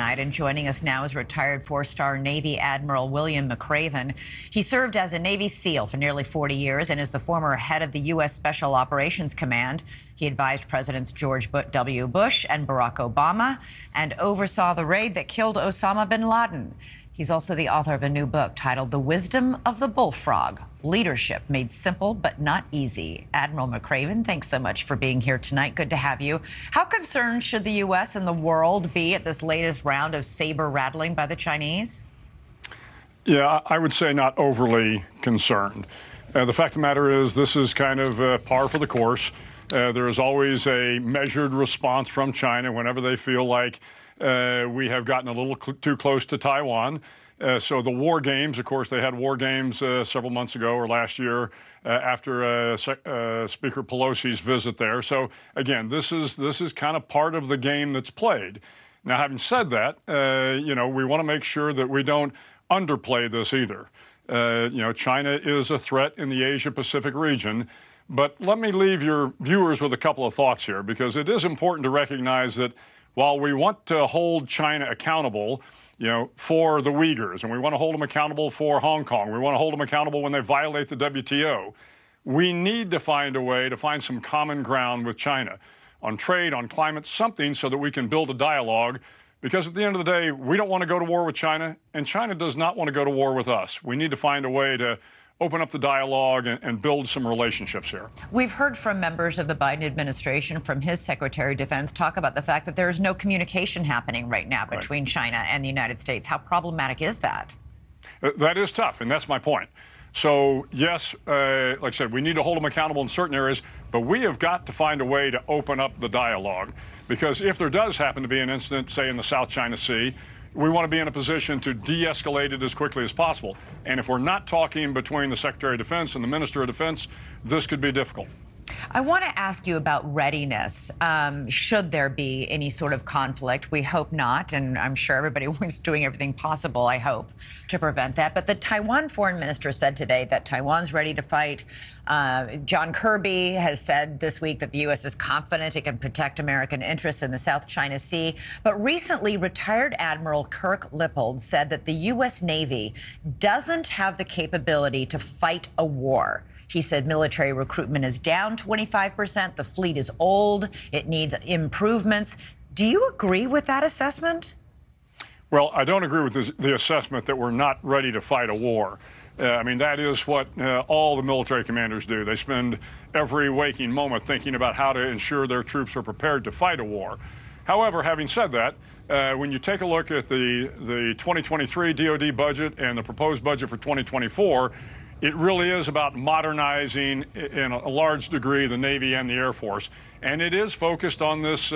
tonight, and joining us now is retired four-star Navy Admiral William McRaven. He served as a Navy SEAL for nearly 40 years and is the former head of the U.S. Special Operations Command. He advised Presidents George W. Bush and Barack Obama and oversaw the raid that killed Osama bin Laden. He's also the author of a new book titled The Wisdom of the Bullfrog, Leadership Made Simple But Not Easy. Admiral McRaven, thanks so much for being here tonight. Good to have you. How concerned should the U.S. and the world be at this latest round of saber rattling by the Chinese? Yeah, I would say not overly concerned. The fact of the matter is this is kind of par for the course. There is always a measured response from China whenever they feel like we have gotten a little too close to Taiwan. So the war games, of course, they had war games several months ago or last year after Speaker Pelosi's visit there. So again, this is kind of part of the game that's played. Now, having said that, we want to make sure that we don't underplay this either. China is a threat in the Asia-Pacific region. But let me leave your viewers with a couple of thoughts here, because it is important to recognize that while we want to hold China accountable, for the Uyghurs, and we want to hold them accountable for Hong Kong, we want to hold them accountable when they violate the WTO, we need to find a way to find some common ground with China on trade, on climate, something so that we can build a dialogue. Because at the end of the day, we don't want to go to war with China, and China does not want to go to war with us. We need to find a way to open up the dialogue and build some relationships here. We've heard from members of the Biden administration, from his Secretary of Defense, talk about the fact that there is no communication happening right now between China and the United States. How problematic is that? That is tough, and that's my point. So, yes, like I said, we need to hold them accountable in certain areas, but we have got to find a way to open up the dialogue. Because if there does happen to be an incident, say, in the South China Sea, we want to be in a position to de-escalate it as quickly as possible. And if we're not talking between the Secretary of Defense and the Minister of Defense, this could be difficult. I want to ask you about readiness. Should there be any sort of conflict? We hope not, and I'm sure everybody was doing everything possible, I hope, to prevent that. But the Taiwan foreign minister said today that Taiwan's ready to fight. John Kirby has said this week that the U.S. is confident it can protect American interests in the South China Sea. But recently, retired Admiral Kirk Lippold said that the U.S. Navy doesn't have the capability to fight a war. He said military recruitment is down 25%. The fleet is old. It needs improvements. Do you agree with that assessment? Well, I don't agree with the assessment that we're not ready to fight a war. I mean, that is what all the military commanders do. They spend every waking moment thinking about how to ensure their troops are prepared to fight a war. However, having said that, when you take a look at the 2023 DoD budget and the proposed budget for 2024, it really is about modernizing, in a large degree, the Navy and the Air Force. And it is focused on this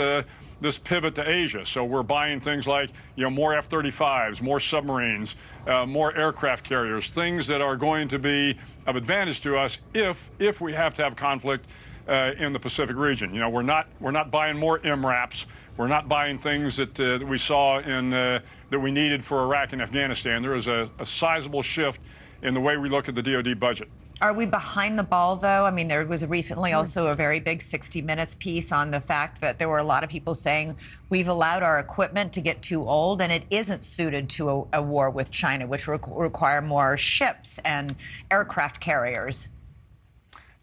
pivot to Asia. So we're buying things like, more F-35s, more submarines, more aircraft carriers, things that are going to be of advantage to us if we have to have conflict in the Pacific region. We're not buying more MRAPs. We're not buying things that we saw that we needed for Iraq and Afghanistan. There is a sizable shift in the way we look at the DoD budget. Are we behind the ball, though? I mean, there was recently also a very big 60 Minutes piece on the fact that there were a lot of people saying we've allowed our equipment to get too old and it isn't suited to a war with China, which require more ships and aircraft carriers.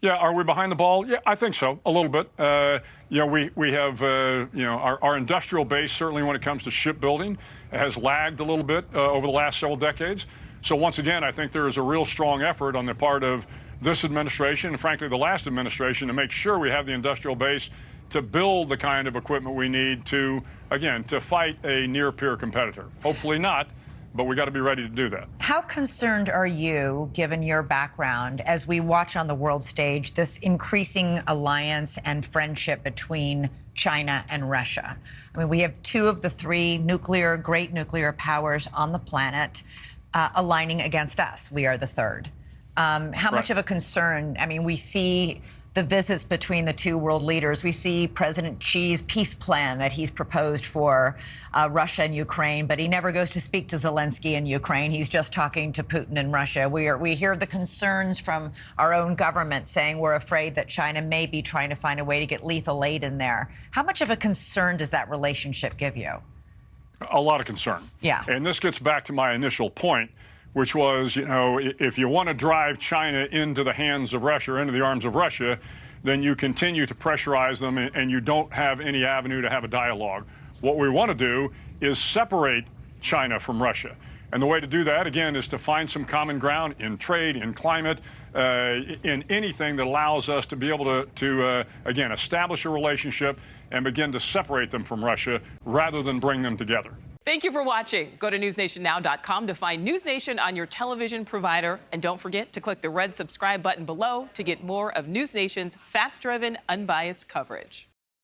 Yeah, are we behind the ball? Yeah, I think so, a little bit. We have, our industrial base, certainly when it comes to shipbuilding, has lagged a little bit over the last several decades. So once again, I think there is a real strong effort on the part of this administration and, frankly, the last administration to make sure we have the industrial base to build the kind of equipment we need to, again, to fight a near-peer competitor. Hopefully not, but we got to be ready to do that. How concerned are you, given your background, as we watch on the world stage this increasing alliance and friendship between China and Russia? I mean, we have two of the three great nuclear powers on the planet aligning against us. We are the third. How much of a concern? I mean, we see the visits between the two world leaders. We see President Xi's peace plan that he's proposed for Russia and Ukraine, but he never goes to speak to Zelensky in Ukraine. He's just talking to Putin in Russia. We hear the concerns from our own government saying we're afraid that China may be trying to find a way to get lethal aid in there. How much of a concern does that relationship give you? A lot of concern. Yeah. And this gets back to my initial point, which was, you know, if you want to drive China into the hands of Russia, or into the arms of Russia, then you continue to pressurize them and you don't have any avenue to have a dialogue. What we want to do is separate China from Russia. And the way to do that, again, is to find some common ground in trade, in climate, in anything that allows us to be able to again, establish a relationship and begin to separate them from Russia rather than bring them together. Thank you for watching. Go to newsnationnow.com to find NewsNation on your television provider. And don't forget to click the red subscribe button below to get more of NewsNation's fact-driven, unbiased coverage.